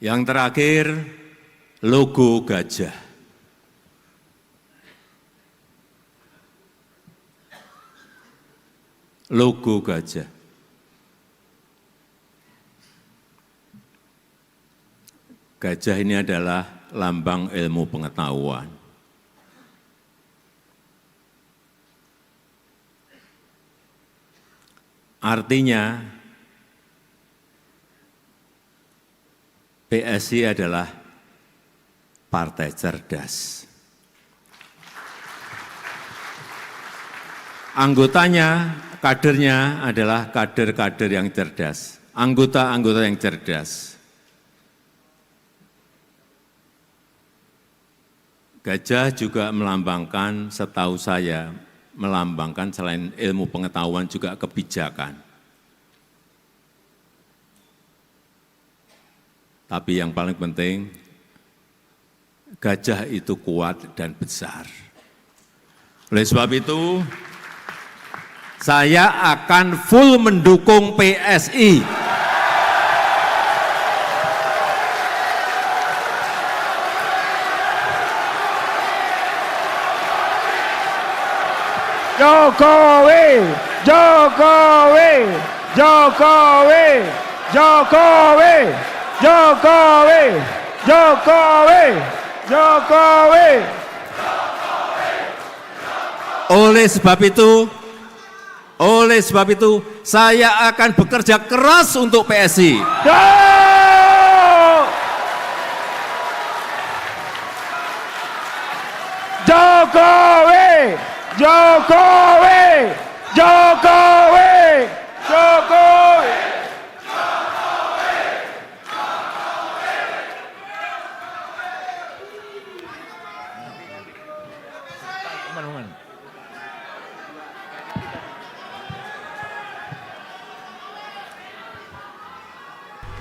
Yang terakhir, logo gajah. Logo gajah. Gajah ini adalah lambang ilmu pengetahuan. Artinya, PSI adalah partai cerdas. Anggotanya, kadernya adalah kader-kader yang cerdas, anggota-anggota yang cerdas. Gajah juga melambangkan, setahu saya, melambangkan selain ilmu pengetahuan juga kebijakan. Tapi yang paling penting, gajah itu kuat dan besar. Oleh sebab itu, saya akan full mendukung PSI. Jokowi, Jokowi, Jokowi, Jokowi, Jokowi, Jokowi, Jokowi. Oleh sebab itu, saya akan bekerja keras untuk PSI. Jokowi, Jokowi, Jokowi, Jokowi.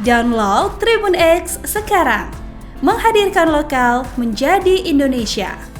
Download Tribun X sekarang, menghadirkan lokal menjadi Indonesia.